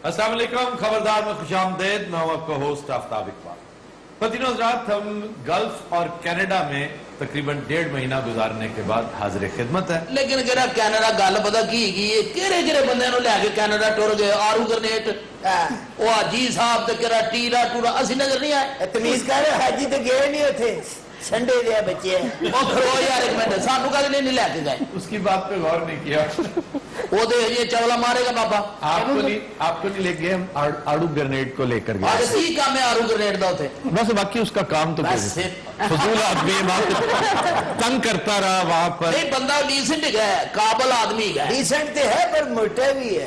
अस्सलाम वालेकुम, खबरदार में खुशामदेद। मैं हूं आपका होस्ट आफ्ताब इकबाल। पतिनो हज़रात, हम गल्फ और कनाडा में तकरीबन 1.5 महीना गुजारने के बाद हाजिर खिदमत है। लेकिन केड़ा कनाडा गल पता की केड़े बंदे लैके कनाडा टुर गए। आरू गरनेट वो हाजी साहब ते केड़ा टीरा टूरा असी नजर नहीं आए। तमीज कर, हाजी तो गए नहीं उथे, संडे दे बच्चे ओ खरो यार एक मिनट, सानू कल नहीं लैके गए। उसकी बात पे गौर नहीं किया। वो दे ये चवला मारेगा बाबा। आपको नहीं ले गए, हम आड़ू ग्रेनेड को लेकर गए। आज की काम है आरू ग्रेनेड दा उथे? बस बाकी उसका काम तो फजूल आदमी तंग करता रहा वहां पर। नहीं, बंदा डिसेंट है, काबल आदमी है। डिसेंट तो है पर मोटा भी है।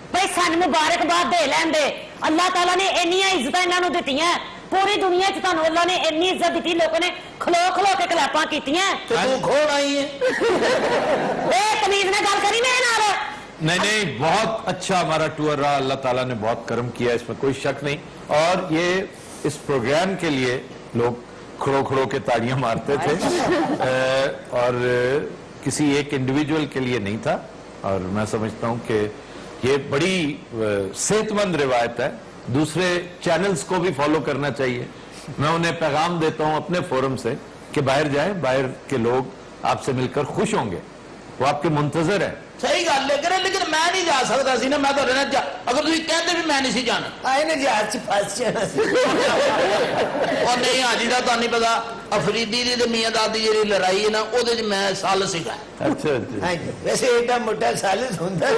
भाई सन मुबारकबाद दे लैंदे। अल्लाह ताला ने इन्नियां इज्जतां इन्हां नूं दित्तियां, पूरी दुनिया च तुहानूं अल्लाह ने इन्नी इज्जत दी, लोगों ने खलो खलो के कलैपां कीतियां। तो तू खोड़ आई है। ए तमीज ने गल करी मेरे नाल। नहीं, बहुत अच्छा हमारा टूर रहा। अल्लाह ताला ने बहुत करम किया, इसमें कोई शक नहीं। और ये इस प्रोग्राम के लिए लोग खड़ो खड़ो के ताड़ियां मारते थे और किसी एक इंडिविजुअल के लिए नहीं था। और मैं समझता हूं कि ये बड़ी सेहतमंद रिवायत है, दूसरे चैनल्स को भी फॉलो करना चाहिए। मैं उन्हें पैगाम देता हूं अपने फोरम से कि बाहर जाएं, बाहर के लोग आपसे मिलकर खुश होंगे, वो आपके मुंतजर है। सही गल है, लेकिन मैं नहीं जा सकता सी ना। मैं तो अगर तुम कहते भी मैं नहीं सी जाना, आए ना जहाज च फस जाना सी। और नहीं हाजी का तो नहीं पता, अफरीदी दी ते मियां दादी जी लड़ाई है ना, ओदे च मैं साल सीगा। अच्छा अच्छा। हाँ जी, वैसे एडा मोटा सालिस होंदा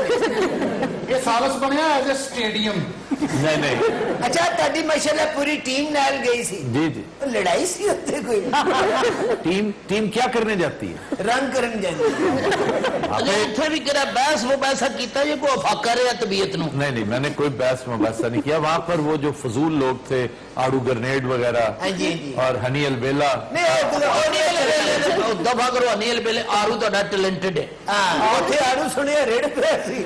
ये सालस बनया एज ए स्टेडियम। नहीं। अच्छा, ताड़ी माशाल्लाह पूरी टीम नाल गई सी। जी जी। लड़ाई सी होते कोई? टीम क्या करने जाती है? रंग करन जाती। इत्थे भी केड़ा बहस वो बैसा कीता ये को फाकर है तबीयत नु? नहीं, मैंने कोई बहस मुबासा नहीं किया। वहां पर वो जो फजूल लोग थे, आड़ू ग्रेनेड वगैरह हाँ जी जी। और हनी अलबेला। दफा करो, अनिल बेले आरू तो टैलेंटेड है। हां, ओथे आड़ू सुनिया रेड पे सी,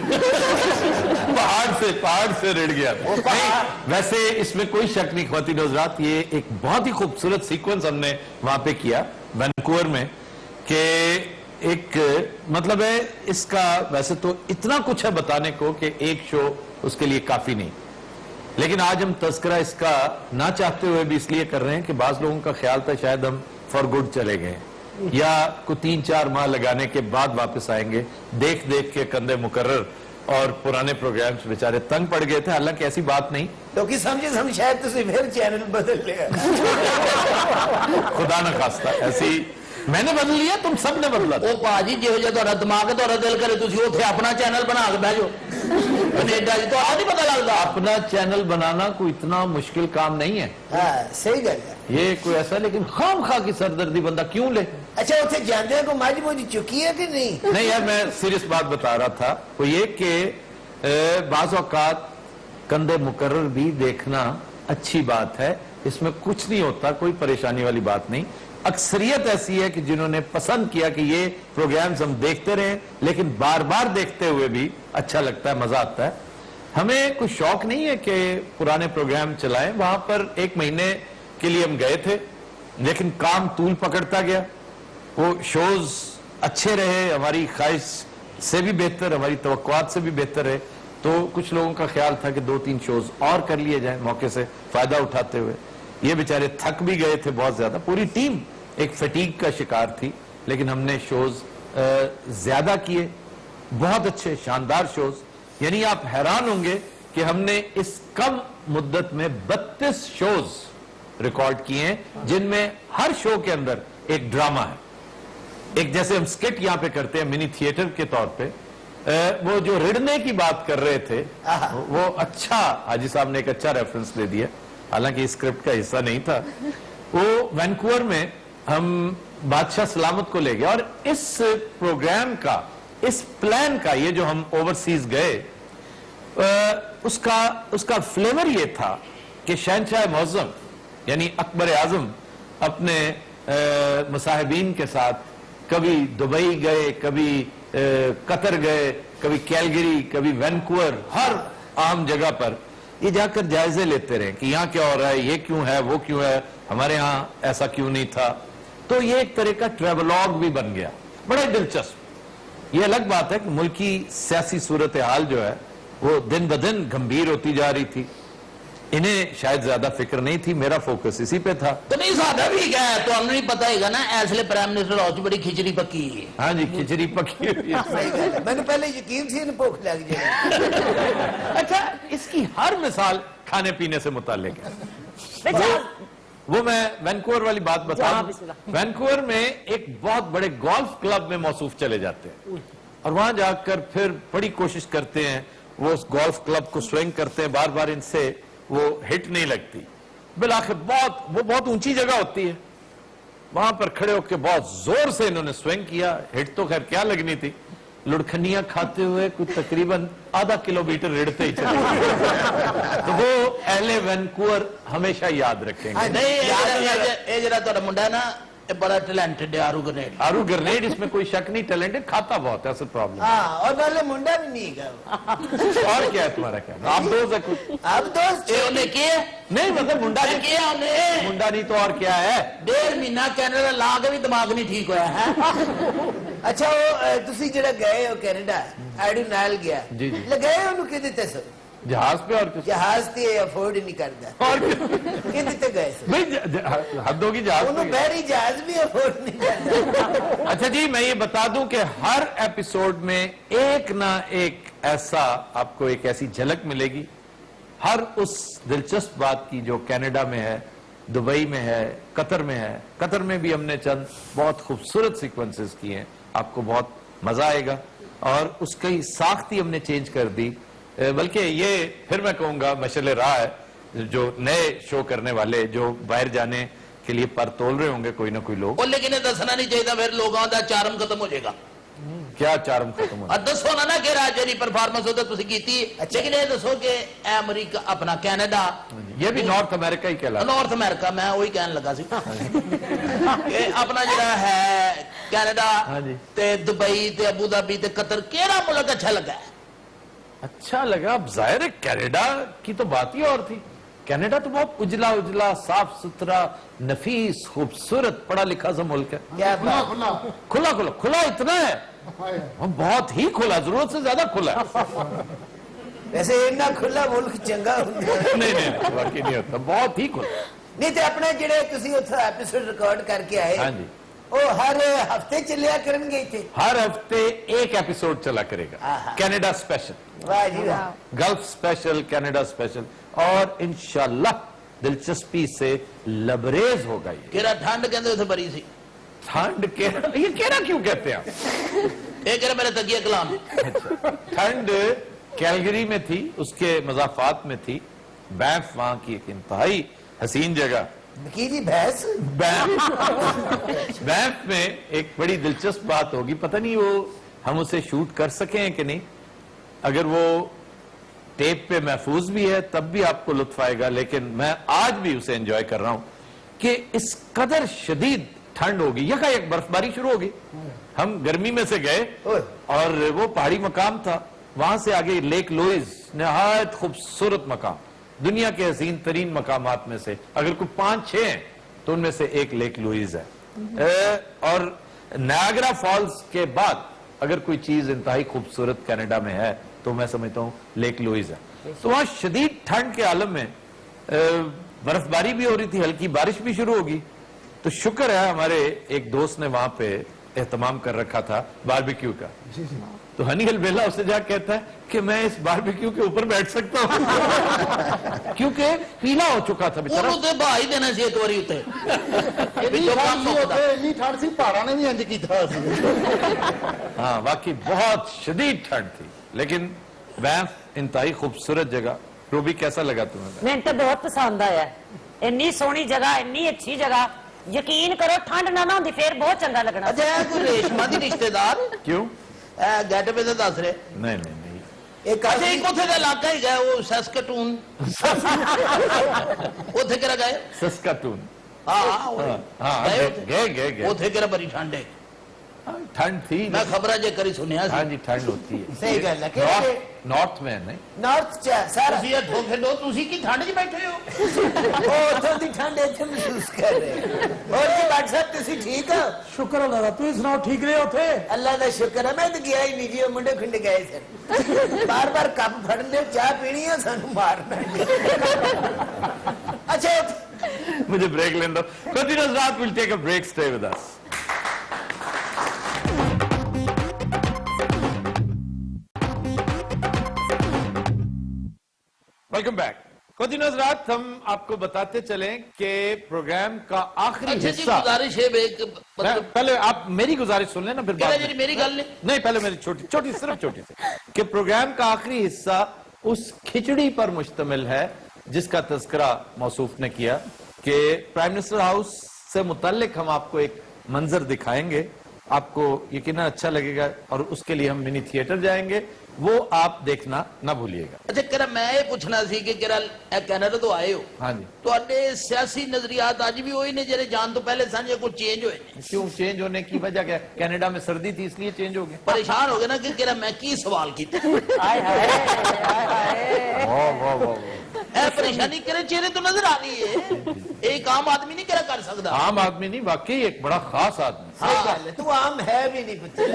पहाड़ से रिड़ गया। नहीं, वैसे इसमें कोई शक नहीं ख्वातीन हज़रात, ये एक बहुत ही खूबसूरत सीक्वेंस हमने वहां पे किया वैनकूवर में कि एक मतलब है इसका। वैसे तो इतना कुछ है बताने को कि एक शो उसके लिए काफी नहीं, लेकिन आज हम तस्करा इसका ना चाहते हुए भी इसलिए कर रहे हैं कि बाज लोगों का ख्याल था शायद हम फॉर गुड चले गए या को 3-4 माह लगाने के बाद वापस आएंगे। देख देख के कंधे मुकर्रर और पुराने प्रोग्राम्स बेचारे तंग पड़ गए थे। हालांकि ऐसी बात नहीं, तो कि समझे हम शायद तुसी फिर चैनल बदल लिया। खुदा न खास्ता ऐसी मैंने बदल लिया, तुम सब ने बदला। ओ भाजी जिहो जिहा तुहाडा दिमाग है, तुहाडा दिल करे तुसी उत्थे अपना चैनल बना के बैठ जाओ। कनेडा जी तो नहीं पता लगता। अपना चैनल बनाना कोई इतना मुश्किल काम नहीं है। हाँ, सही गल है। ये कोई ऐसा, लेकिन खामखा की सरदर्दी बंदा क्यों ले? अच्छा, उथे जांदे को मज मुझ चुकी है कि नहीं? नहीं यार, मैं सीरियस बात बता रहा था। वो ये कि बाज़ औक़ात कंधे मुकर्रर भी देखना अच्छी बात है, इसमें कुछ नहीं होता, कोई परेशानी वाली बात नहीं। अक्सरियत ऐसी है कि जिन्होंने पसंद किया कि ये प्रोग्राम्स हम देखते रहें, लेकिन बार बार देखते हुए भी अच्छा लगता है, मजा आता है। हमें कुछ शौक नहीं है कि पुराने प्रोग्राम चलाएं। वहां पर 1 महीने के लिए हम गए थे, लेकिन काम तूल पकड़ता गया। वो शोज अच्छे रहे, हमारी ख्वाहिश से भी बेहतर, हमारी तवक्कुआत से भी बेहतर रहे। तो कुछ लोगों का ख्याल था कि 2-3 शोज और कर लिए जाए मौके से फायदा उठाते हुए। ये बेचारे थक भी गए थे बहुत ज्यादा, पूरी टीम एक फटीग का शिकार थी, लेकिन हमने शोज ज्यादा किए, बहुत अच्छे शानदार शोज। यानी आप हैरान होंगे कि हमने इस कम मुद्दत में 32 शोज रिकॉर्ड किए हैं, जिनमें हर शो के अंदर एक ड्रामा है। एक जैसे हम स्किट यहां पे करते हैं मिनी थिएटर के तौर पे, वो जो रिड़ने की बात कर रहे थे वो अच्छा, हाजी साहब ने एक अच्छा रेफरेंस दे दिया, हालांकि स्क्रिप्ट का हिस्सा नहीं था। वो वैनकूवर में हम बादशाह सलामत को ले गए और इस प्रोग्राम का, इस प्लान का, ये जो हम ओवरसीज गए, उसका फ्लेवर ये था कि शहनशाह मुअज़्ज़म यानी अकबर आजम अपने मुसाहिबीन के साथ कभी दुबई गए, कभी कतर गए, कभी कैलगरी, कभी वैनकूवर, हर आम जगह पर ये जाकर जायजे लेते रहे कि यहाँ क्या हो रहा है, ये क्यों है, वो क्यों है, हमारे यहाँ ऐसा क्यों नहीं था। तो ये एक तरह का ट्रेवलॉग भी बन गया, बड़ा दिलचस्प। ये अलग बात है कि मुल्की सियासी सूरत हाल जो है वो दिन ब दिन गंभीर होती जा रही थी, इन्हें शायद ज्यादा फिक्र नहीं थी, मेरा फोकस इसी पे था। तो नहीं सादा भी क्या है, तो हमने नहीं पता है ना, ऐसे प्राइम मिनिस्टर हाउस बड़ी खिचड़ी पकी है। हाँ जी, खिचड़ी पकी हुई है। सही गल है। मैंने पहले यकीन थी इन्हें भूख लग जाएगी। अच्छा, इसकी हर मिसाल खाने पीने से मुताल्लिक है। बेचारा- वो मैं वैनकूवर वाली बात जहाँ बताऊं। बिस्मिल्लाह। वैनकूवर में एक बहुत बड़े गोल्फ क्लब में मौसूफ चले जाते हैं और वहां जाकर फिर बड़ी कोशिश करते हैं, वो उस गोल्फ क्लब को स्विंग करते हैं, बार बार इनसे वो हिट नहीं लगती। बिलाखिर वो बहुत ऊंची जगह होती है, वहां पर खड़े होकर बहुत जोर से इन्होंने स्विंग किया, हिट तो खैर क्या लगनी थी, लुढ़खनियां खाते हुए कुछ तकरीबन आधा किलोमीटर रिड़ते ही चले गए। तो वो अहले वैनकूवर हमेशा याद रखेंगे। नहीं ये जरा तो मुंडा ना ये बड़ा टैलेंटेड है आरू ग्रेनेड। आरू ग्रेनेड, इसमें कोई शक नहीं, टैलेंटेड, खाता बहुत है, असल प्रॉब्लम। हाँ, और वाले मुंडा भी नहीं है। और क्या है तुम्हारा, क्या आप दोस्त है कुछ? आप दोस्त ये उन्हें किए नहीं मतलब मुंडा मैं किया हमने मुंडा नहीं तो और क्या है? 1.5 महीना कैनेडा ला के भी दिमाग नहीं ठीक होया है। अच्छा वो तुसी जरा गए हो कनाडा, एडू नाल गया जी, जी। लगाए ਉਹਨੂੰ ਕਿਹਦੇ ਤੇ ਸੋ जहाज पे और कुछ? ਜਹਾਜ਼ ਤੇ ਅਫੋਰਡ ਨਹੀਂ ਕਰਦਾ और क्या? ਕਿਹਦੇ ਤੇ ਗਏ ਸੋ भाई हद होगी जहाज ਉਹਨੂੰ पे। ਬਹਿਰੀ ਜਹਾਜ਼ ਵੀ ਅਫੋर्ड नहीं करता। अच्छा जी, मैं ये बता दूं कि हर एपिसोड में एक ना एक ऐसा आपको एक ऐसी झलक मिलेगी हर उस दिलचस्प बात की जो कनाडा में है, दुबई में है, कतर में है। कतर में भी हमने चंद बहुत खूबसूरत सीक्वेंसेस किए हैं, आपको बहुत मजा आएगा। और उसकी साख्त ही हमने चेंज कर दी, बल्कि ये फिर मैं कहूंगा मशले राह है जो नए शो करने वाले जो बाहर जाने के लिए पर तोल रहे होंगे कोई ना कोई लोग। ਉਹ ਲੇਕਿਨ ਇਹ ਦੱਸਣਾ ਨਹੀਂ ਚਾਹੀਦਾ, ਫਿਰ ਲੋਕਾਂ ਦਾ ਚਾਰਮ ਖਤਮ ਹੋ ਜਾਏਗਾ। क्या चार्म खत्म हो? ਆ ਦੱਸੋ ਨਾ ਕਿ ਰਾਜ ਜਿਹੜੀ ਪਰਫਾਰਮੈਂਸ ਉਹਦੇ ਤੁਸੀਂ ਕੀਤੀ, ਲੇਕਿਨ ਇਹ ਦੱਸੋ ਕਿ ਇਹ ਅਮਰੀਕਾ ਆਪਣਾ ਕੈਨੇਡਾ ये भी नॉर्थ अमेरिका ही कहलाता ਨਾਰਥ ਅਮਰੀਕਾ, ਮੈਂ ਉਹੀ ਕਹਿਣ ਲੱਗਾ ਸੀ ਇਹ ਆਪਣਾ ਜਿਹੜਾ ਹੈ ਕੈਨੇਡਾ ਹਾਂਜੀ। ਤੇ ਦੁਬਈ ਤੇ ਅਬੂ धाबी ਤੇ ਕਤਰ, ਕਿਹੜਾ ਮੁਲਕ ਅੱਛਾ ਲੱਗਾ? अच्छा लगा। अब जाहिर है कनाडा की तो बात ही और थी। कनाडा तो बहुत उजला उजला, साफ सुथरा, नफीस, खूबसूरत, पढ़ा लिखा सा मुल्क है। क्या खुला बात खुला खुला खुला खुला इतना है, हाय। बहुत ही खुला, जरूरत से ज्यादा खुला है। वैसे इन्ना खुला मुल्क चंगा ਹੁੰਦਾ नहीं नहीं वाकई नहीं होता, बहुत ही खुला। ਨਹੀਂ ਤੇ ਆਪਣੇ ਜਿਹੜੇ ਤੁਸੀਂ ਉੱਥੇ ਐਪੀਸੋਡ ਰਿਕਾਰਡ ਕਰਕੇ ਆਏ हाँ जी, ਉਹ ਹਰ ਹਫਤੇ ਚੱਲਿਆ ਕਰਨਗੇ ਇੱਥੇ। हर हफ्ते एक एपिसोड चला करेगा। आहा। कनाडा स्पेशल, ਵਾਹ ਜੀ वाह। गल्फ स्पेशल, कनाडा स्पेशल, और इंशाल्लाह दिलचस्पी से लबरेज होगा ये। ਕਿਹੜਾ ਠੰਡ ਕਹਿੰਦੇ ਉੱਥੇ ਬੜੀ ਸੀ, ठंड के ये केरा क्यों कहते हैं आप? ਇਹ ਕਿਹੜਾ ਮੇਰੇ ਤਕੀਆ ਕਲਾਮ। ठंड कैलगरी में थी, उसके मजाफात में थी बैंफ, वहां की एक इंतहाई हसीन जगह। नकीली भैंस बैंफ में एक बड़ी दिलचस्प बात होगी, पता नहीं वो हम उसे शूट कर सके हैं कि नहीं, अगर वो टेप पे महफूज भी है तब भी आपको लुत्फ आएगा, लेकिन मैं आज भी उसे एंजॉय कर रहा हूं कि इस कदर शदीद ठंड होगी, यकायक बर्फबारी शुरू होगी। हम गर्मी में से गए ओए। और वो पहाड़ी मकाम था, वहां से आगे लेक लुइस, नहायत खूबसूरत मकाम, दुनिया के हसीन तरीन मकामात में से अगर कोई 5-6 हैं तो उनमें से एक लेक लुइस है। और नायग्रा फॉल्स के बाद अगर कोई चीज इंतहाई खूबसूरत कनाडा में है तो मैं समझता हूं लेक लुइस है। तो वहां शदीद ठंड के आलम में बर्फबारी भी हो रही थी, हल्की बारिश भी शुरू होगी। तो शुक्र है हमारे एक दोस्त ने वहां पे एहतमाम कर रखा था बारबेक्यू का। तो हनी अलबेला उससे जा कहता है कि मैं इस बारबेक्यू के ऊपर बैठ सकता हूं क्योंकि पीला हो चुका था बेचारा। ਉਹਨੂੰ ਤੇ ਭਾਈ ਦੇਣਾ ਸੀ ਇੱਕ ਵਾਰੀ ਉੱਤੇ ਇੰਨੀ ਵਿੱਚੋਂ ਠੰਡ ਕੰਮ ਸੀ ਮੁੱਕਦਾ। ਉੱਥੇ, ਇੰਨੀ ਠੰਡ ਸੀ ਪਹਾੜਾਂ ਨੇ ਵੀ ਇੰਜ ਕੀਤਾ ਸੀ। हाँ वाकई बहुत शदीद ठंड थी, लेकिन बैंफ इंतहाई खूबसूरत जगह। रूबी कैसा लगा तुम्हें? ਮੈਨੂੰ ਤਾਂ ਬਹੁਤ ਪਸੰਦ ਆਇਆ, ਇੰਨੀ ਸੋਹਣੀ ਜਗ੍ਹਾ, ਇੰਨੀ ਅੱਛੀ ਜਗ੍ਹਾ, ਯਕੀਨ ਕਰੋ ਠੰਡ ਨਾ ਹੁੰਦੀ ਫੇਰ ਬਹੁਤ ਚੰਗਾ ਲੱਗਣਾ। ਅੱਛਾ ਇਹ ਕੋਈ ਰੇਸ਼ਮਾ ਦੀ ਰਿਸ਼ਤੇਦਾਰ क्यों? ਇਹ ਗੈਟ ਵੇ ਤੇ ਦੱਸ ਰਹੇ। नहीं नहीं नहीं, एक ਅੱਛਾ ਇੱਕ ਉੱਥੇ ਦਾ ਇਲਾਕਾ ਹੀ ਗਿਆ ਉਹ ਸੈਸਕਟੂਨ, ਉੱਥੇ ਕਿਹੜਾ ਗਏ? सस्काटून। ਹਾਂ हाँ ਗਏ गए ਉੱਥੇ? गए गए गए। ਉੱਥੇ ਕਿਹੜਾ ਬੜੀ ਠੰਡ ਹੈ। ठंड थी मैं खबर जे करी सुनिया हाँ जी ठंड होती है सही गल है कि नॉर्थ में नहीं ਨਾਰਥ ਚ ਹੈ ਸਾਰਾ ਤੁਸੀਂ ਇਹ ਧੋਖੇ ਦੋ ਤੁਸੀਂ ਕੀ ਠੰਡ 'ਚ ਬੈਠੇ ਹੋ ਉਹ ਉੱਥੋਂ ਦੀ ਠੰਡ ਇੱਥੇ ਮਹਿਸੂਸ ਕਰ ਰਹੇ ਹੋਰ ਜੀ ਬਾਟ ਸਾਹਿਬ ਤੁਸੀਂ ਠੀਕ ਹੋ ਸ਼ੁਕਰ ਅੱਲਾਹ ਦਾ ਤੁਸੀਂ ਸੁਣਾਓ ਠੀਕ ਰਹੇ ਉੱਥੇ ਅੱਲਾ ਦਾ ਸ਼ੁਕਰ ਹੈ ਮੈਂ ਤਾਂ ਗਿਆ ਹੀ ਨਹੀਂ ਜੀ ਉਹ ਮੁੰਡੇ ਖੁੰਡੇ ਗਏ ਸਨ ਬਾਰ-ਬਾਰ ਕੱਪ ਫੜਨੇ ਚਾਹ ਪੀਣੀ ਹੈ ਸਾਨੂੰ ਮਾਰਨਾ ਅੱਛਾ मुझे ब्रेक लेने दो कंटिन्यूअस रात will take a break stay with us welcome back continuous रात हम आपको बताते चलें कि प्रोग्राम का आखिरी अच्छा जी हिस्सा गुजारिश है एक मतलब पहले आप मेरी गुजारिश सुन लेना फिर बाद में। मेरी गल नहीं पहले मेरी छोटी छोटी सिर्फ छोटी सी कि प्रोग्राम का आखिरी हिस्सा उस खिचड़ी पर मुश्तमिल है जिसका तस्करा मौसूफ ने किया कि प्राइम मिनिस्टर हाउस से मुताल्लिक हम आपको एक मंजर दिखाएंगे आपको यकीनन अच्छा लगेगा और उसके लिए हम मिनी थिएटर जाएंगे वो आप देखना ना भूलिएगा अच्छा करा मैं ये पूछना सी कि करा कनाडा तो आए हो हाँ जी ਤੁਹਾਡੇ ਸਿਆਸੀ ਨਜ਼ਰੀਆਤ ਅੱਜ ਵੀ ਉਹੀ ਨੇ ਜਿਹੜੇ ਜਾਣ ਤੋਂ ਪਹਿਲੇ ਸਾਂਝੇ ਕੋਈ ਚੇਂਜ ਹੋਏ ਨੇ क्यों चेंज होने की वजह क्या कनाडा में सर्दी थी इसलिए चेंज हो गया ਪਰੇਸ਼ਾਨ ਹੋ ਗਏ ਨਾ ਕਿ ਕਿਹੜਾ ਮੈਂ ਕੀ ਸਵਾਲ ਕੀਤਾ ਹਾਏ ਹਾਏ ਹਾਏ ਹਾਏ वाह वाह वाह वाह ਇਹ ਪਰੇਸ਼ਾਨੀ ਕਿਹੜੇ ਚਿਹਰੇ ਤੋਂ ਨਜ਼ਰ ਆ ਰਹੀ ਹੈ एक आम आदमी नहीं करा कर सकता आम आदमी नहीं वाकई एक बड़ा खास आदमी ਸਹੀ ਗੱਲ ਹੈ ਤੂੰ ਆਮ ਹੈ ਵੀ ਨਹੀਂ ਪੁੱਤਰ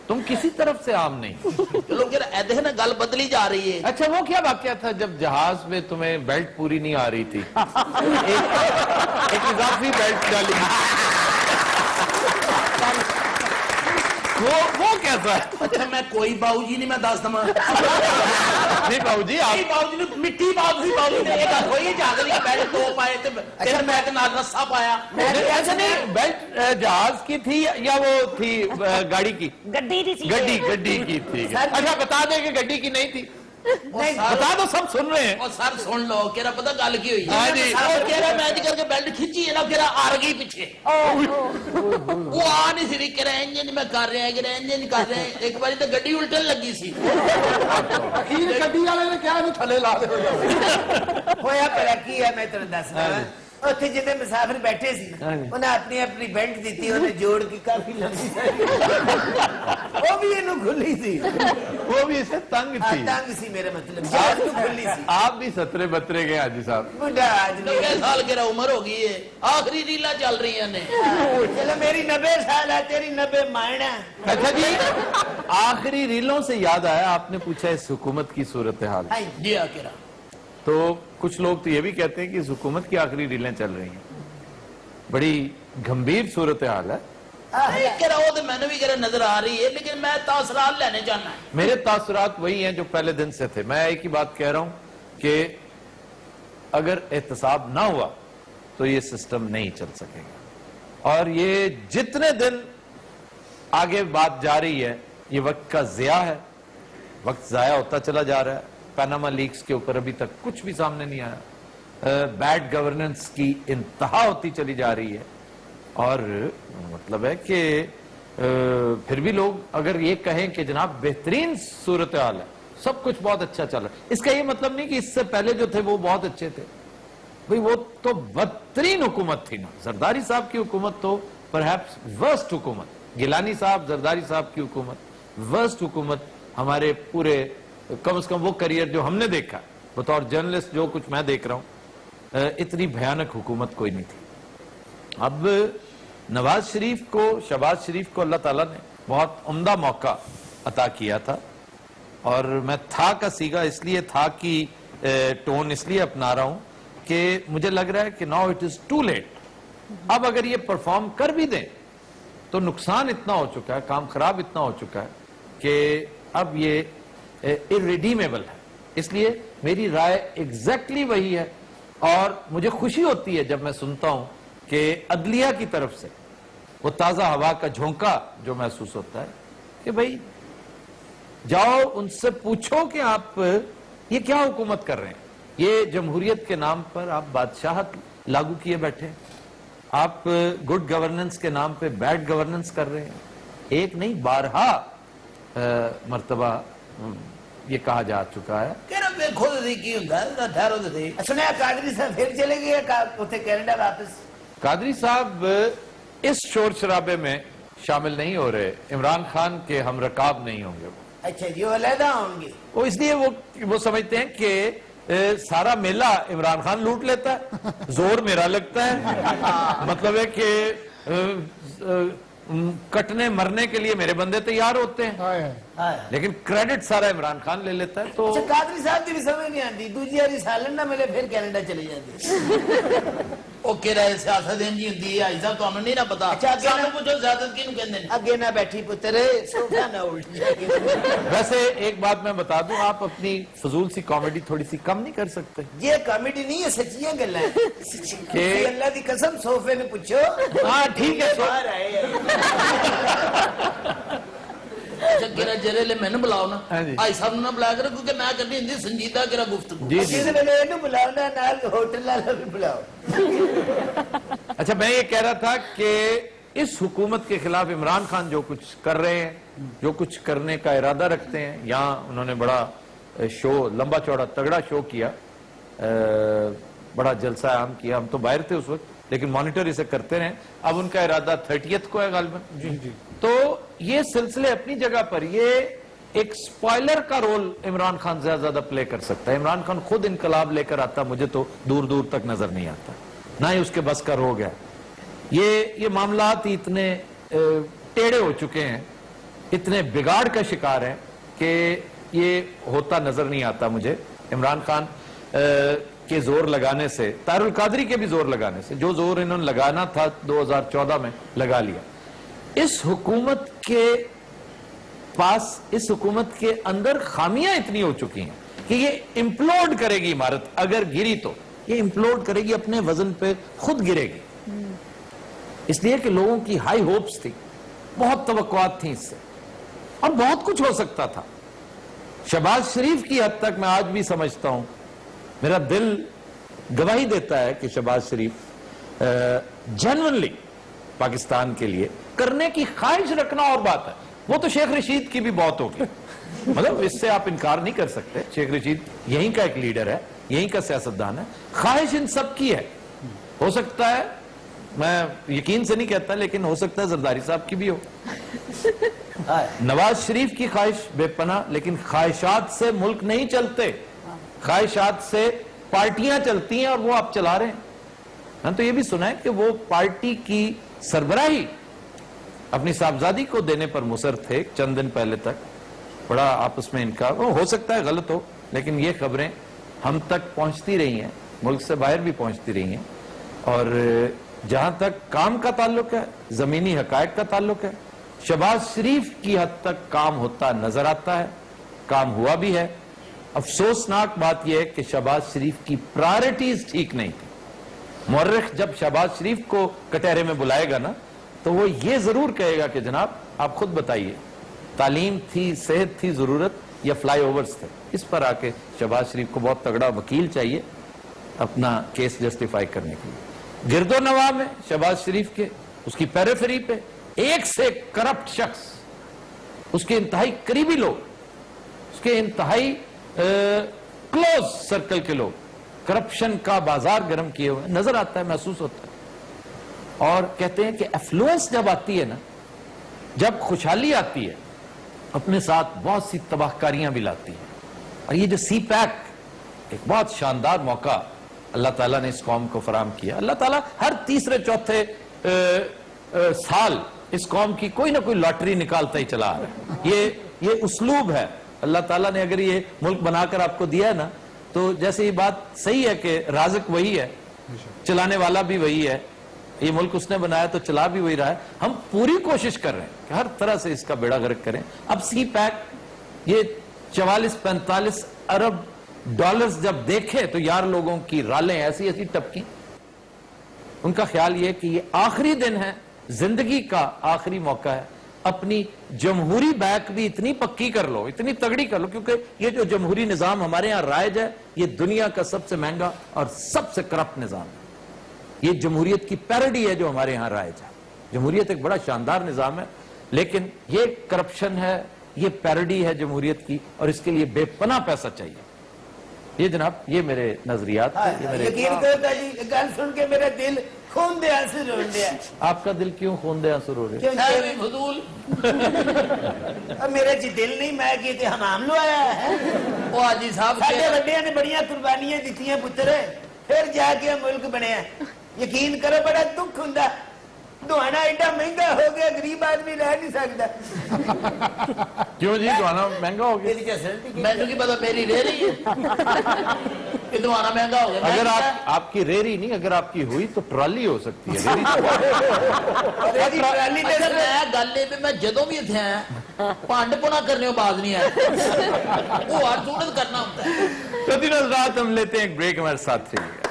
तुम किसी तरफ से आम नहीं चलो फिर ऐसे ना गल बदली जा रही है अच्छा वो क्या वाकया था जब जहाज में तुम्हें बेल्ट पूरी नहीं आ रही थी एक इजाफी बेल्ट डाली वो कैसा है अच्छा मैं कोई बाबूजी नहीं मैं दस दमा नहीं बाबूजी आप बाबूजी ने मिट्टी बाबूजी बाबूजी ने एक कोई जागल का बैठ दो पाए थे फिर मैं के नाल रस्सा पाया ऐसा नहीं बेल्ट जहाज की थी या वो थी गाड़ी की ਗੱਡੀ ਦੀ ਸੀ गड्डी की थी अच्छा बता दें कि गड्डी की नहीं थी नहीं बता दो सब सुन रहे हैं और सर सुन लो केरा पता गल की हुई हाँ जी। और केरा मैच करके बेल्ट खींची है ना केरा आर गई पीछे वो आ नहीं सी केरा इंजन में कर रहे हैं केरा इंजन कर रहे हैं एक बारी तो गड्डी उल्टन लगी सी ਅਖੀਰ ਗੱਡੀ ਵਾਲੇ ਨੇ ਕਿਹਾ ਇਹਨੂੰ ਥੱਲੇ ਲਾ ਦੇ ਹੋਇਆ ਭਲਾ ਕੀ ਹੈ ਮੈਂ ਤੈਨੂੰ ਦੱਸਦਾ ਵਾਂ। ਉੱਥੇ ਜਿੰਨੇ ਮੁਸਾਫਿਰ ਬੈਠੇ ਸੀ ਹਾਂਜੀ। ਉਹਨੇ ਆਪਣੀ ਆਪਣੀ ਬੈਲਟ ਦਿੱਤੀ ਉਹਨੇ ਜੋੜ ਕੇ ਕਾਫੀ ਲੰਬੀ ਉਹ ਵੀ ਇਹਨੂੰ ਖੁੱਲੀ ਸੀ वो भी इसे तंग ਆ थी ਤੰਗ ਸੀ ਮੇਰੇ ਮਤਲਬ ਜਹਾਜ਼ ਨੂੰ ਖੁੱਲੀ ਸੀ आप भी सतरे बतरे गए हाजी साहब ਮੁੰਡਾ ਅੱਜ तो कै साल केरा उम्र हो गई है आखिरी रीला चल रही है ने चलो मेरी 90 साल है तेरी 90 मायना अच्छा जी आखिरी रीलों से याद आया आपने पूछा इस हुकूमत की सूरत हाल हाय जी आ केरा तो कुछ लोग तो ये भी कहते हैं कि इस हुकूमत की आखिरी रीलें चल रही हैं बड़ी गंभीर सूरत हाल है नहीं केरा वो तो मैंने भी केरा नजर आ रही है लेकिन मैं तासरात लेने जाना है मेरे तासुरात वही हैं जो पहले दिन से थे मैं एक ही बात कह रहा हूं कि अगर एहतसाब ना हुआ तो ये सिस्टम नहीं चल सकेगा और ये जितने दिन आगे बात जा रही है ये वक्त का ज़िया है वक्त ज़ाया होता चला जा रहा है पैनामा लीक्स के ऊपर अभी तक कुछ भी सामने नहीं आया बैड गवर्नेंस की इंतहा होती चली जा रही है और मतलब है कि फिर भी लोग अगर ये कहें कि जनाब बेहतरीन सूरत हाल है सब कुछ बहुत अच्छा चल रहा है इसका ये मतलब नहीं कि इससे पहले जो थे वो बहुत अच्छे थे भाई वो तो बदतरीन हुकूमत थी ना जरदारी साहब की हुकूमत तो परहैप्स वर्स्ट हुकूमत गिलानी साहब जरदारी साहब की हुकूमत वर्स्ट हुकूमत हमारे पूरे कम से कम वो करियर जो हमने देखा बतौर जर्नलिस्ट जो कुछ मैं देख रहा हूं इतनी भयानक हुकूमत कोई नहीं थी अब नवाज शरीफ को शहबाज शरीफ को अल्लाह ताला ने बहुत उम्दा मौका अता किया था और मैं था का सीगा इसलिए था कि टोन इसलिए अपना रहा हूं कि मुझे लग रहा है कि now it is too late अब अगर ये परफॉर्म कर भी दें तो नुकसान इतना हो चुका है काम खराब इतना हो चुका है कि अब ये इररिडीमेबल है इसलिए मेरी राय एग्जैक्टली वही है और मुझे खुशी होती है जब मैं सुनता हूं कि अदलिया की तरफ से वो ताजा हवा का झोंका जो महसूस होता है कि भाई जाओ उनसे पूछो कि आप ये क्या हुकूमत कर रहे हैं ये जमहूरियत के नाम पर आप बादशाहत लागू किए बैठे हैं आप गुड गवर्नेंस के नाम पे बैड गवर्नेंस कर रहे हैं एक नहीं बारहा मर्तबा ये कहा जा चुका है केरा देखो तो की हुंदा है ठहरो तो सही सुनया कादरी साहब फिर चले गए उत्थे कनाडा वापस कादरी साहब इस शोर शराबे में शामिल नहीं हो रहे, इमरान खान के हम रकाब नहीं होंगे। अच्छा जी, वो अलहदा होंगे। वो इसलिए वो समझते हैं कि सारा मेला इमरान खान लूट लेता है, जोर मेरा लगता है। मतलब है कि कटने मरने के लिए मेरे बंदे तैयार होते हैं, हाँ। लेकिन क्रेडिट सारा इमरान खान ले लेता है। तो अच्छा, कादरी साहब की भी समझ नहीं आती, दूजी बारी सालन ना मिले फिर कनाडा चले जाते। ਉਹ ਕਿਹੜਾ ਸਿਆਸਤ ਇੰਜੀ ਹੁੰਦੀ ਹੈ ਭਾਈ ਸਾਹਿਬ, ਤੁਹਾਨੂੰ ਨਹੀਂ ਨਾ ਪਤਾ। ਅੱਛਾ, ਅੱਗੇ ਸਾਨੂੰ ਨਾ- ਪੁੱਛੋ ਸਿਆਸਤ ਕਿਹਨੂੰ ਕਹਿੰਦੇ ਨੇ। अगे ना बैठी पुत्र, सोफा ना उल्ट जाके। वैसे एक बात मैं बता दूं, आप अपनी फजूल सी कॉमेडी थोड़ी सी कम नहीं कर सकते? ये कॉमेडी नहीं है, सच्चियां गल्ला है। अल्लाह की कसम, सोफे में पूछो। हाँ ठीक है, बाहर आए हैं। ਅੱਛਾ ਕਿਹੜਾ ਜਰੇ ਲੈ ਮੈਨੂੰ ਬੁਲਾਓ ਨਾ हाँ जी। ਭਾਈ ਸਾਹਿਬ ਨੂੰ ਨਾ ਬੁਲਾਇਆ ਕਰੋ, ਕਿਉਂਕਿ ਮੈਂ ਕਰਨੀ ਹੁੰਦੀ ਸੰਜੀਦਾ ਕਿਹੜਾ ਗੁਫ਼ਤਗੂ। जी जी। जिस वेले इन्हू बुलाओ ना, नाल होटल वाला भी बुलाओ। अच्छा, मैं ये कह रहा था कि इस हुकूमत के खिलाफ इमरान खान जो कुछ कर रहे हैं, जो कुछ करने का इरादा रखते हैं, यहाँ उन्होंने बड़ा शो, लंबा चौड़ा तगड़ा शो किया, बड़ा जलसा आम किया। हम तो बाहर थे उस वक्त, लेकिन मॉनिटर इसे करते रहे। अब उनका इरादा 30th को है गालिबन। जी जी। तो ये सिलसिले अपनी जगह पर, ये एक स्पॉइलर का रोल इमरान खान ज्यादा प्ले कर सकता है। इमरान खान खुद इनकलाब लेकर आता, मुझे तो दूर दूर तक नजर नहीं आता, ना ही उसके बस का रोग है। ये मामलात ही इतने टेढ़े हो चुके हैं, इतने बिगाड़ का शिकार हैं कि ये होता नजर नहीं आता मुझे। इमरान खान के जोर लगाने से, तारुल कादरी के भी जोर लगाने से, जो जोर इन्होंने लगाना था 2014 में लगा लिया। इस हुकूमत के पास, इस हुकूमत के अंदर खामियां इतनी हो चुकी हैं कि ये इम्प्लोड करेगी इमारत, अगर गिरी तो ये इम्प्लोड करेगी, अपने वजन पे खुद गिरेगी। इसलिए कि लोगों की हाई होप्स थी, बहुत तवक्कुआत थी इससे, और बहुत कुछ हो सकता था। शहबाज शरीफ की हद तक मैं आज भी समझता हूं, मेरा दिल गवाही देता है कि शहबाज शरीफ जेन्युइनली पाकिस्तान के लिए करने की ख्वाहिश रखना और बात है, वो तो शेख रशीद की भी बहुत होगी। मतलब इससे आप इनकार नहीं कर सकते, शेख रशीद यहीं का एक लीडर है, यहीं का सियासतदान है, ख्वाहिश इन सब की है। हो सकता है, मैं यकीन से नहीं कहता, लेकिन हो सकता है जरदारी साहब की भी हो, नवाज शरीफ की ख्वाहिश बेपना, लेकिन ख्वाहिशात से मुल्क नहीं चलते, ख्वाहिशात से पार्टियां चलती हैं, और वो आप चला रहे हैं। मैंने तो ये भी सुना है कि वो पार्टी की सरबराही अपनी साहबजादी को देने पर मुसर थे चंद दिन पहले तक। बड़ा आपस में इनका, हो सकता है गलत हो, लेकिन ये खबरें हम तक पहुंचती रही हैं, मुल्क से बाहर भी पहुंचती रही हैं। और जहां तक काम का ताल्लुक है, जमीनी हकायक का ताल्लुक है, शहबाज शरीफ की हद तक काम होता नजर आता है, काम हुआ भी है। अफसोसनाक बात यह है कि शहबाज शरीफ की प्रायोरिटीज ठीक नहीं थी। मुअर्रिख जब शहबाज शरीफ को कटहरे में बुलाएगा ना, तो वो ये जरूर कहेगा कि जनाब आप खुद बताइए, तालीम थी, सेहत थी जरूरत, या फ्लाई ओवर्स थे? इस पर आके शहबाज शरीफ को बहुत तगड़ा वकील चाहिए अपना केस जस्टिफाई करने के लिए। गिरदो नवा में शहबाज शरीफ के, उसकी पेरिफेरी पे एक से करप्ट शख्स, उसके इंतहाई करीबी लोग, उसके इंतहाई क्लोज सर्कल के लोग करप्शन का बाजार गर्म किए हुए नजर आता है, महसूस होता है। और कहते हैं कि एफ्लुएंस जब आती है ना, जब खुशहाली आती है, अपने साथ बहुत सी तबाहकारियां भी लाती है। और ये जो सी पैक, एक बहुत शानदार मौका अल्लाह ताला ने इस कौम को फराम किया। अल्लाह ताला हर तीसरे चौथे साल इस कौम की कोई ना कोई लॉटरी निकालता ही चला आ रहा है। ये उस्लूब है। अल्लाह ताला ने अगर ये मुल्क बनाकर आपको दिया है ना, तो जैसे ये बात सही है कि राज़िक वही है, चलाने वाला भी वही है, ये मुल्क उसने बनाया तो चला भी वही रहा है। हम पूरी कोशिश कर रहे हैं कि हर तरह से इसका बेड़ा गर्क करें। अब सी पैक ये 44-45 अरब डॉलर्स जब देखे तो यार लोगों की रालें ऐसी ऐसी टपकी। उनका ख्याल ये कि ये आखिरी दिन है, जिंदगी का आखिरी मौका है, अपनी जमहूरी बैक भी इतनी पक्की कर लो, इतनी तगड़ी कर लो, क्योंकि ये जो जमहूरी निजाम हमारे यहां राइज है, ये दुनिया का सबसे महंगा और सबसे करप्ट निजाम है। ये जमहूरियत की पैरोडी है जो हमारे यहां राइज है। जमहूरियत एक बड़ा शानदार निजाम है, लेकिन ये करप्शन है, ये पैरोडी है जमहूरियत की, और इसके लिए बेपनाह पैसा चाहिए। ये जनाब, ये मेरे नजरियात थे, ये मेरे। यकीन करो ताजी, गल सुन के मेरा दिल खून दे आंसू रोन दिया। आपका दिल क्यों खून दे आंसू रो रहे? क्यों है भी फजूल। अब मेरे च दिल नहीं, मैं किते हमाम लो आया है। वो हाजी साहब साडे के वड्डियां ने बड़ियां कुर्बानियां दित्तियां पुत्तर, फिर जाके मुल्क बनया। यकीन करो बड़ा दुख हुंदा, दुआना एडा महंगा हो गया, गरीब आदमी रह नहीं सकता। क्यों जी, दुआना महंगा हो गया? मेरी जसरती मैंने की पता मेरी रह रही है कि तुम्हारा महंगा हो गया। अगर आपकी रेरी नहीं, अगर आपकी हुई तो ट्रॉली हो सकती है। रेरी ट्राली अच्छा, मैं गल ये भी मैं जदों भी इत्थे आया भंड पुना करने बाज नहीं आया, वो हर सूरत करना होता है। तो दिनों रात हम लेते हैं एक ब्रेक, हमारे साथ रहिएगा।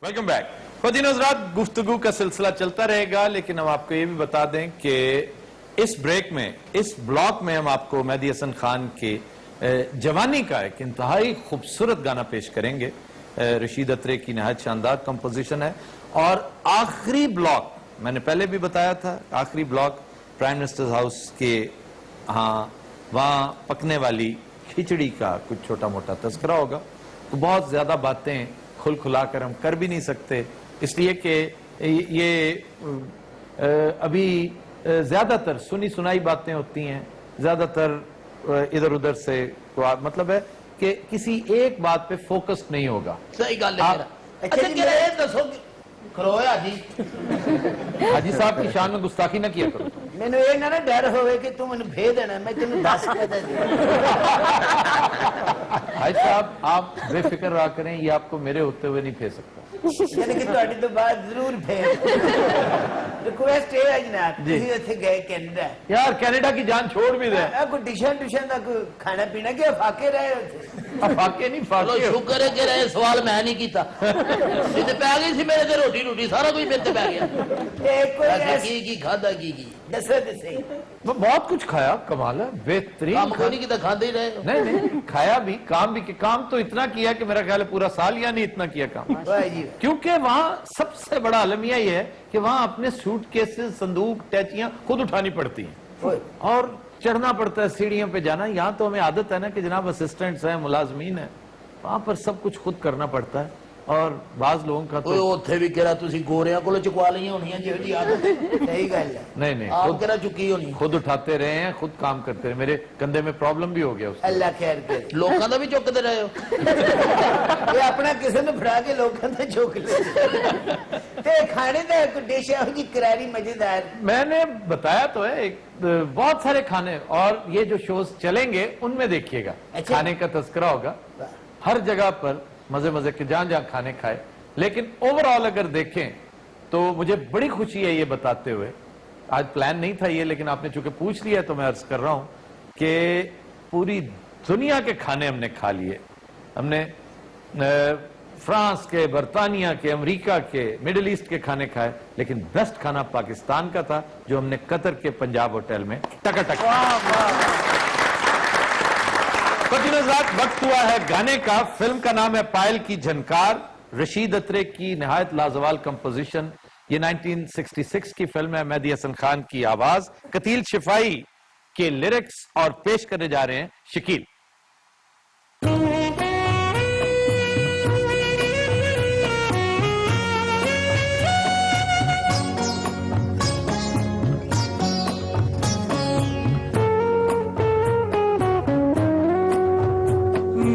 Welcome back. खुदिन हज़रात, गुफ्तगू का सिलसिला चलता रहेगा, लेकिन हम आपको ये भी बता दें कि इस ब्रेक में, इस ब्लॉक में हम आपको मेहदी हसन खान के जवानी का एक इंतहाई खूबसूरत गाना पेश करेंगे। रशीद अत्रे की नहायत शानदार कंपोजिशन है। और आखिरी ब्लॉक, मैंने पहले भी बताया था, आखिरी ब्लॉक प्राइम मिनिस्टर्स हाउस के वहां पकने वाली खिचड़ी का कुछ छोटा मोटा तस्करा होगा। तो बहुत ज्यादा बातें खुल खुला कर हम कर भी नहीं सकते, इसलिए कि ये अभी ज्यादातर सुनी सुनाई बातें होती हैं, ज्यादातर इधर उधर से, मतलब है कि किसी एक बात पे फोकस नहीं होगा। सही गल है। अच्छा, जी, ये दसो खरोया जी, हाजी साहब की शान में गुस्ताखी ना किया करो। मैंने ये ना डर होवे कि तू मैंने भेज देना, मैं तेन दस पता हाजी साहब, आप बेफिक्र रहा करें, ये आपको मेरे होते हुए नहीं भेज सकता। यानी कि ਤੁਹਾਡੀ ਤੋਂ ਬਾਅਦ ਜ਼ਰੂਰ भेज। रिक्वेस्ट है जनाब, ਤੁਸੀਂ ਉੱਥੇ गए कनाडा, यार कनाडा की जान छोड़ भी दे। कोई डिशन का कोई खाना पीना क्या फाके रहे उत्थे? फाके नहीं, चलो फाके शुक्र है कि रहे सवाल मैं नहीं किया, जिते पै गई सी मेरे ते रोटी सारा कुछ मेरे ते पै गया। एक कोई ऐसे ऐसी की खादा की दसो तो सही। वो बहुत कुछ खाया, कमाल है, बेहतरीन काम खाना। कोई नहीं किया, खाते ही रहे। नहीं नहीं, खाया भी, काम भी, काम तो इतना किया कि मेरा ख्याल है पूरा साल या नहीं इतना किया काम। वाह जी वाह। क्योंकि वहां सबसे बड़ा अलमिया ये है कि वहां अपने सूटकेसेस, संदूक, टैचियां खुद उठानी पड़ती हैं ओए, और चढ़ना पड़ता है, सीढ़ियों पे जाना। यहाँ तो हमें आदत है ना कि जनाब असिस्टेंट्स हैं, मुलाजमीन है, वहां पर सब कुछ खुद करना पड़ता है। और बाज लोगों का ओए तो उत्थे भी केरा तुसी गोरियां कोलों चुकवा लईयां होणियां जेही जी आदत है। सही गल है। नहीं नहीं, आप खुद केरा चुकी होनी, खुद उठाते रहे हैं, खुद काम करते रहे। मेरे कंधे में प्रॉब्लम भी हो गया उससे। अल्लाह खैर करे। लोकां दा भी चुकदे रहे हो। ये अपना किसी ने फड़ा के लोगों से चुक ले। ते खाने का कोई डिश है जी करारी मजेदार? मैंने बताया तो है, एक बहुत सारे खाने, और ये जो शोज चलेंगे उनमें देखिएगा, अच्छा। खाने का तस्करा होगा हर जगह पर, मजे मजे के जहां जहां खाने खाए। लेकिन ओवरऑल अगर देखें तो मुझे बड़ी खुशी है ये बताते हुए, आज प्लान नहीं था ये, लेकिन आपने चूंकि पूछ लिया तो मैं अर्ज कर रहा हूं कि पूरी दुनिया के खाने हमने खा लिए। हमने फ्रांस के, बर्तानिया के, अमेरिका के, मिडिल ईस्ट के खाने खाए, लेकिन बेस्ट खाना पाकिस्तान का था, जो हमने कतर के पंजाब होटल में टकाटक। तो वक्त हुआ है गाने का। फिल्म का नाम है पायल की झनकार, रशीद अत्रे की निहायत लाजवाल कंपोजिशन। ये 1966 की फिल्म है, मेहदी हसन खान की आवाज, कतील शिफाई के लिरिक्स, और पेश करने जा रहे हैं शकील।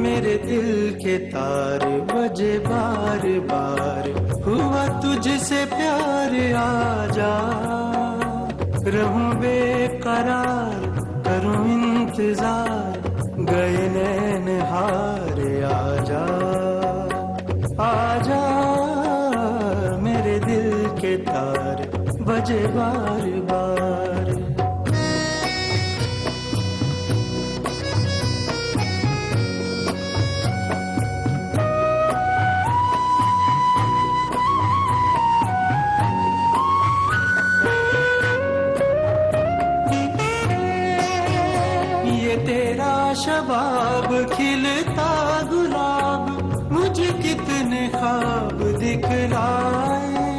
मेरे दिल के तार बजे बार बार, हुआ तुझसे प्यार, आजा रहूं बेकरार, करूं इंतजार, गए नैन हार, आजा आजा मेरे दिल के तार बजे बार बार। शबाब खिलता गुलाब, मुझे कितने ख्वाब दिखलाए,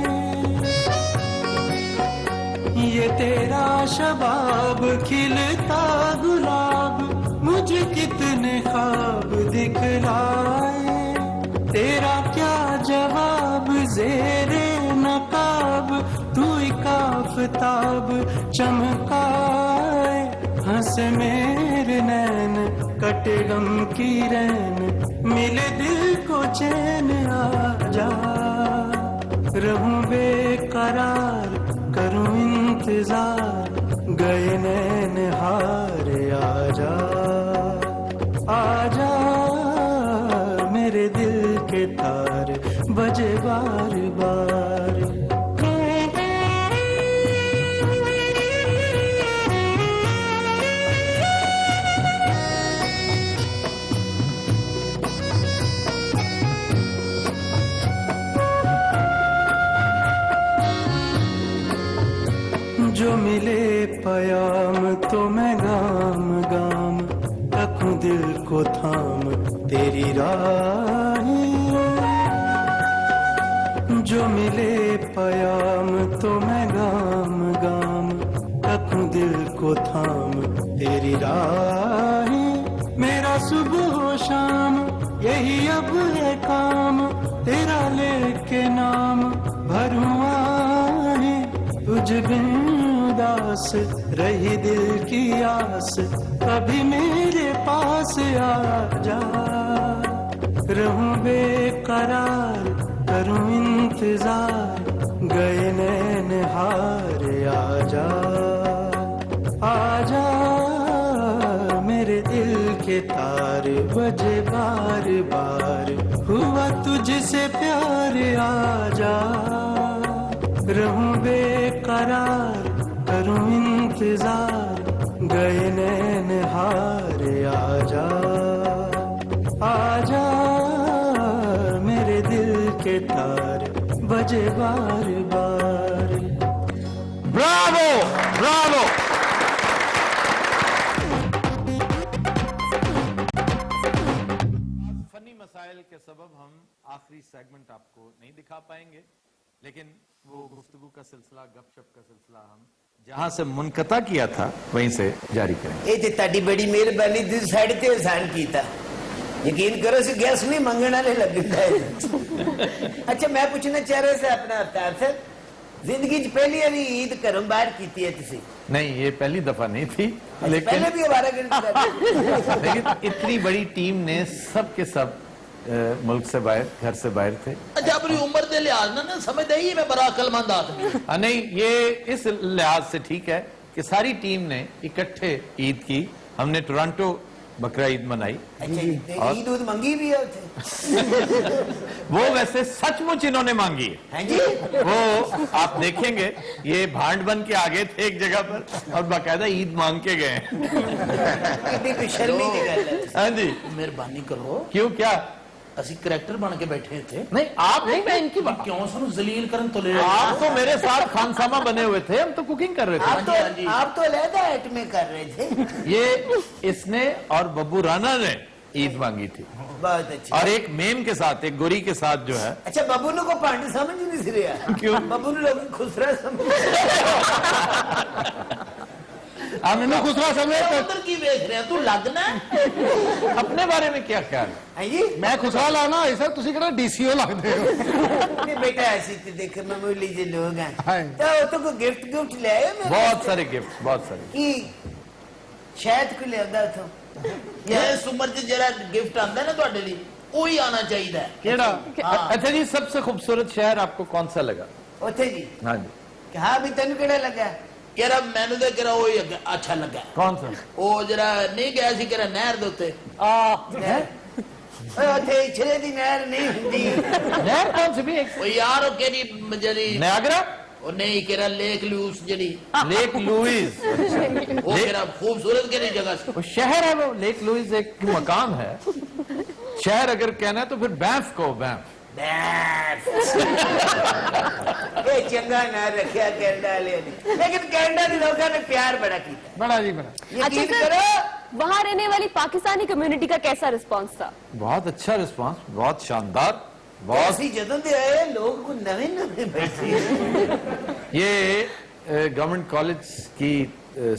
ये तेरा शबाब खिलता गुलाब मुझे कितने ख्वाब दिखलाए, तेरा क्या जवाब ज़ेरे नकाब, तू एक आफताब चमकाए, हंस मेरे नैन कटे गम की रैन, मिले दिल को चैन आजा, रहूं बेकरार करूं इंतजार, गए नैन हार आजा, आजा मेरे दिल के तार बजे बार बार। जो मिले पयाम तो मैं गाम गाम रखूं दिल को थाम तेरी राहें, जो मिले पयाम तो मैं गाम गाम रखूं दिल को थाम तेरी राहें, मेरा सुबह शाम यही अब है काम, तेरा लेके नाम भरूं आहें, तुझ बिन उदास रही दिल की आस, कभी मेरे पास आ जा, रहूं बेकरार करूं इंतजार, गए नैन हार आजा, आजा मेरे दिल के तार बजे बार बार, हुआ तुझसे प्यार आजा, रहूं बेकरार करूं इंतजार, गए नैन हार आजा, आजा मेरे दिल के तार बजे बार बार। Bravo bravo. फनी मसाइल के सबब हम आखिरी सेगमेंट आपको नहीं दिखा पाएंगे, लेकिन वो गुफ्तगू का सिलसिला, गपशप का सिलसिला हम जहां से मुनकता किया था वहीं से जारी करेंगे। ये तो ताड़ी बड़ी मेहरबानी तुझ साइड ते एहसान कीता, यकीन करो सी गैस नहीं मंगण वाले लगता है। अच्छा मैं पूछना चाह रहा से अपना अवतार सर, जिंदगी च पहली बारी ईद घरों बाहर की है तुसी? नहीं, ये पहली दफा नहीं थी, लेकिन पहले भी हमारा लेकिन इतनी बड़ी टीम ने सब के सब मुल्क से बाहर, घर से बाहर थे। अच्छा अपनी उम्र के लिहाज ना समझते ही मैं बड़ा अकलमंद आदमी। नहीं, ये इस लिहाज से ठीक है कि सारी टीम ने इकट्ठे ईद की, हमने टोरंटो बकरा ईद मनाई। अच्छा ईद उद मंगी भी है उसे? वो वैसे सचमुच इन्होंने मांगी है। हाँ जी, वो आप देखेंगे ये भांड बन के आ गए थे एक जगह पर और बाकायदा ईद मांग के गए। इतनी कोई शर्मी की गल है। हाँ जी, मेहरबानी करो, क्यों क्या? ਅਸੀਂ करैक्टर बन के बैठे थे। नहीं आप नहीं, मैं इनकी बात, क्यों सानू जलील करन तो ले आप तो मेरे साथ खानसामा बने हुए थे, हम तो कुकिंग कर रहे थे। आप तो अलहदा ऐट में कर रहे थे। ये इसने और बब्बू राणा ने ईद मांगी थी, बहुत अच्छी। और एक मेम के साथ, एक गोरी के साथ जो है। अच्छा बब्बू नु को पांड समझ नहीं सी रहा? क्यों? बब्बू नु लोग खुसरा समझ। हमने खुसरा समय उधर की देख रहे हैं तू लगना अपने बारे में क्या ख्याल? हाँ जी, मैं खुशहाल लाना ऐसा तुसी कहना डीसीओ लगते हो। नहीं बेटा ऐसी तो देख मामूली जे लोग हैं। हाँ। तो वो तो कोई गिफ्ट गिफ्ट ले आए मेरे बहुत सारे गिफ्ट, बहुत सारे। की शायद को ले आंदा तो इस उम्र च जरा गिफ्ट आंदा ना ਤੁਹਾਡੇ ਲਈ ਉਹੀ ਆਣਾ ਚਾਹੀਦਾ ਹੈ। केड़ा? हाँ। अच्छा जी, सबसे खूबसूरत शहर आपको कौन सा लगा? ओथे जी हाँ जी, हाँ भी तेन केड़ा लगा? ਕਿਹੜਾ ਮੈਨੂੰ ਤੇ ਕਿਹੜਾ ਉਹ ਅੱਛਾ ਲੱਗਾ। कौन सा? ਉਹ ਜਿਹੜਾ ਨਹੀਂ ਗਿਆ ਸੀ ਕਿਹੜਾ ਨਹਿਰ ਦੇ ਉੱਤੇ ओथे इछरे दी नहर नहीं हुंदी। नहर कौन सी भी? एक ਉਹ ਯਾਰ ਉਹ ਕਿਹੜੀ ਜਿਹੜੀ नयागरा, ਉਹ ਨਹੀਂ ਕਿਹੜਾ ਲੇਕ ਲੂਸ ਜਿਹੜੀ लेक लुइस। ਉਹ ਕਿਹੜਾ ਖੂਬਸੂरਤ ਕਿਹੜੀ ਜਗ੍ਹਾ ਸੀ? वो शहर है, वो लेक लुइस एक मकाम है। शहर अगर कहना है तो फिर बैंफ को, बैंफ। ये चंगा ना रखा कैनेडा वाले ने, लेकिन कैनेडा के लोगों ने प्यार बड़ा किया। बड़ा जी बड़ा। यकीन सर, करो वहाँ रहने वाली पाकिस्तानी कम्युनिटी का कैसा रिस्पांस था? बहुत अच्छा रिस्पांस, बहुत शानदार, बहुत। ਅਸੀਂ ਜਦੋਂ ਦੇ ਆਏ ਲੋਕ ਕੋ ਨਵੇਂ ਨਵੇਂ ਬੈਠੇ। ये गवर्नमेंट कॉलेज की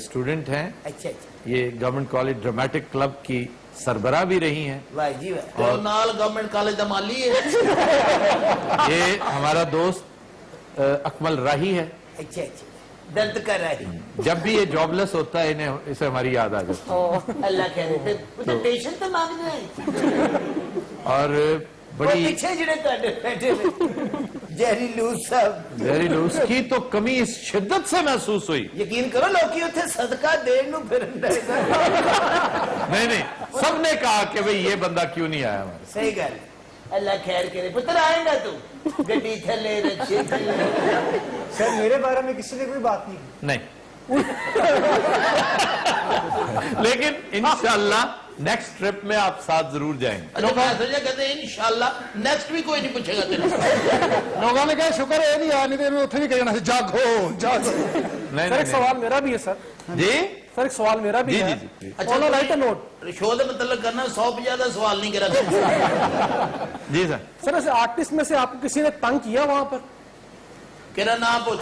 स्टूडेंट हैं। अच्छा अच्छा, ये गवर्नमेंट कॉलेज ड्रामेटिक क्लब की सरबराह भी रही हैं। वाह जी वाह। ਤੇ ਉਹ ਨਾਲ ਗਵਰਨਮੈਂਟ ਕਾਲਜ ਦਾ ਮਾਲੀ ਹੈ। ये हमारा दोस्त अकमल राही है। अच्छा अच्छा, दर्द कर रही। जब भी ये जॉबलेस होता है इसे हमारी याद आ जाती ओ अल्लाह करे तो टेंशन तो मांगना है। है। और वो बड़ी पीछे जड़े ਤੁਹਾਡੇ बैठे ने जहरी लूज साहब, जहरील उसकी तो कमी इस शिद्दत से महसूस हुई। यकीन करो लोग ਉੱਥੇ सदका देन ਨੂੰ ਫਿਰਨ ਦੇ। नहीं सबने कहा कि भाई ये बंदा क्यों नहीं आया हमारे। सही गल, अल्लाह खैर करे। पुत्र आएगा तू गड्डी थले रखे सर मेरे बारे में किसी ने कोई बात नहीं की। नहीं लेकिन इंशाल्लाह नेक्स्ट ट्रिप में आप साथ जरूर जाएंगे। अच्छा मैं सोचा कहते इंशाल्लाह नेक्स्ट भी कोई नहीं पूछेगा तेरे से। लोगों ने कहा शुक्र है नहीं आया, नहीं तो मैं उत्थे भी कहना था जागो जागो। नहीं सर एक सवाल मेरा भी है सर। जी सर एक सवाल मेरा भी जी है। जी जी अच्छा ऑन राइट नोट। शो का मतलब करना 150 का सवाल नहीं करा। जी सर। सर ऐसे आर्टिस्ट में से आपको किसी ने तंग किया वहां पर? तेरा नाम पूछ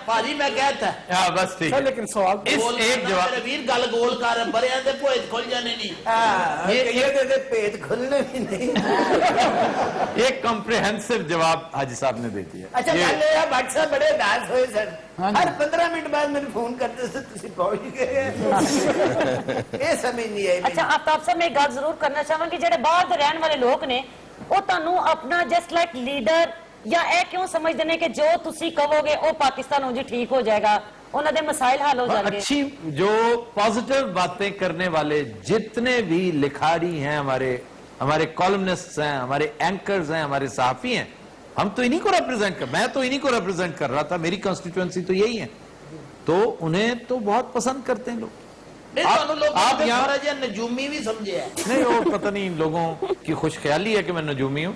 भाजी मैं कहता हाँ बस ठीक सर है। लेकिन सवाल इस एक जवाब वीर गल गोल कर बड़े ते भोए खुल जाने नहीं। ये पेट खुलने भी नहीं। एक कॉम्प्रिहेंसिव जवाब हाजी साहब ने दे दिया। अच्छा ये- कल यार भट्ट साहब बड़े उदास होए सर, हर 15 मिनट बाद मैंने फोन करते थे तुसी पहुंच गए। ये समझ नहीं आई ਅੱਛਾ ਆਫਤਾਬ ਸਾਹਿਬ ਮੈਂ ਇੱਕ ਗੱਲ ਜ਼ਰੂਰ ਕਰਨਾ ਚਾਹਾਂਗੀ, ਜਿਹੜੇ ਬਾਹਰ ਦੇ ਰਹਿਣ ਵਾਲੇ ਲੋਕ ਨੇ ਉਹ ਤੁਹਾਨੂੰ ਆਪਣਾ ਜਸਟ ਲਾਈਕ ਲੀਡਰ ਜਾਂ ਇਹ ਕਿਉਂ ਸਮਝਦੇ ਨੇ ਕਿ ਜੋ ਤੁਸੀਂ ਕਹੋਗੇ ਉਹ ਪਾਕਿस्तान ਉਂਝ ਠੀਕ ਹੋ ਜਾਏਗਾ, ਉਹਨਾਂ ਦੇ ਮਸਾਇਲ ਹੱਲ ਹੋ ਜਾਣਗੇ। अच्छी जो पॉजिटिव बातें करने वाले जितने भी लिखारी हैं, हमारे कॉलमनिस्ट हैं, हमारे एंकर्स हैं, हमारे सहाफी हैं, हम तो इन्हीं को रिप्रेजेंट कर, मैं तो इन्हीं को रिप्रेजेंट कर रहा था, मेरी कॉन्स्टिट्यूएंसी तो यही है, तो उन्हें तो बहुत पसंद करते हैं लोग। नहीं आप- तो लोग आप यहाँ- सारा जी नजूमी भी समझे है। नहीं वो पता नहीं लोगों की खुशख्याली है कि मैं नजूमी हूं।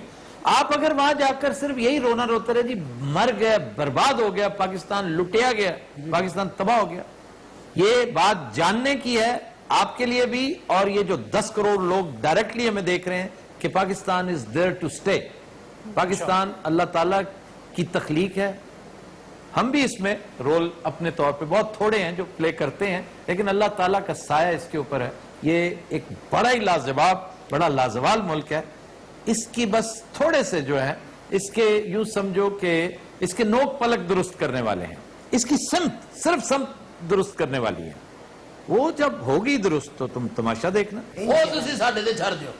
आप अगर वहां जाकर सिर्फ यही रोना रोते रहे जी मर गया, बर्बाद हो गया, पाकिस्तान लुटिया गया, पाकिस्तान तबाह हो गया, ये बात जानने की है आपके लिए भी, और ये जो 10 करोड़ लोग डायरेक्टली हमें देख रहे हैं कि Pakistan is there to stay. Pakistan Allah ताला की तख्लीक है, हम भी इसमें रोल अपने तौर पे बहुत थोड़े हैं जो प्ले करते हैं, लेकिन अल्लाह ताला का साया इसके ऊपर है। ये एक बड़ा ही लाजवाब, बड़ा लाजवाल मुल्क है। इसकी बस थोड़े से जो है इसके यूं समझो कि इसके नोक पलक दुरुस्त करने वाले हैं, इसकी सिर्फ समत दुरुस्त करने वाली है। वो जब होगी दुरुस्त तो तुम तमाशा देखना। वो तुसी साडे ते छड़ दियो।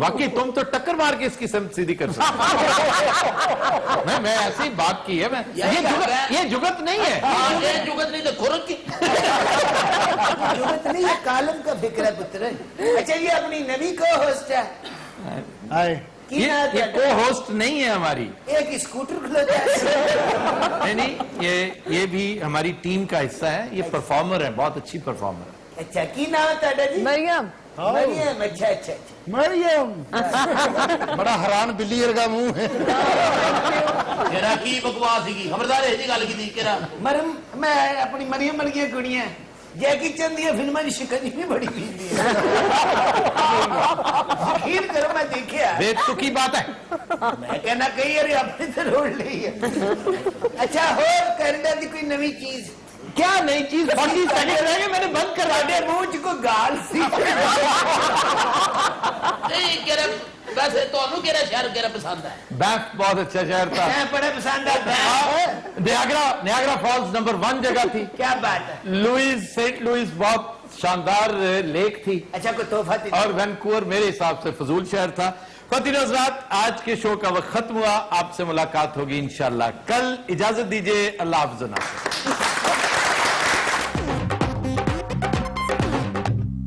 वाकई तुम तो टक्कर मार के इसकी समत सीधी कर सकते हो। नहीं मैं ऐसी बात की है, मैं ये जुगत नहीं है। हाँ, ये जुगत नहीं तो खुरक की। जरूरत नहीं है, कालम का फिक्र है पुत्र। अच्छा ये अपनी नवी को होस्ट है हाय की ना ये को होस्ट नहीं है हमारी, एक स्कूटर खुलता है। नहीं ये भी हमारी टीम का हिस्सा है, ये परफॉर्मर है, बहुत अच्छी परफॉर्मर है। अच्छा की नाम है तेरा जी? मरियम मरियम। अच्छा अच्छा अच्छा, मरियम बड़ा हैरान बिल्ली वर्गा मुंह है। केरा की बकवास की खबरदार है जी गल की केरा। मरम मैं अपनी मरियम वर्गी कुड़ियां जैकी चंद दी फिल्मां दी शिकंजी बड़ी पींदी है। यकीन करो मैं देखिया, बेतुकी बात है। मैं कहना कई बार अपनी तो रोड ली है। अच्छा होर कनाडा दी कोई नवी चीज? क्या नई चीज 40 सेकंड रह गए, मैंने बंद कर ਤੁਹਾਡੇ ਮੂੰਹ 'ਚ ਕੋਈ ਗਾਲ ਸੀ? नहीं केरा वैसे ਤੁਹਾਨੂੰ केरा शहर केरा पसंद है? बैंफ बहुत अच्छा शहर था। मैं बड़ा पसंद आता है। नियाग्रा फॉल्स नंबर 1 जगह थी। क्या बात है? सेंट लुइस बहुत शानदार लेक थी, अच्छा कोई तोहफा दे। और वैनकूवर मेरे हिसाब से फजूल शहर था। ख्वातीन और हज़रात, आज के शो का वक्त खत्म हुआ, आपसे मुलाकात होगी इंशाल्लाह कल। इजाजत दीजिए, अल्लाह हाफ़िज़।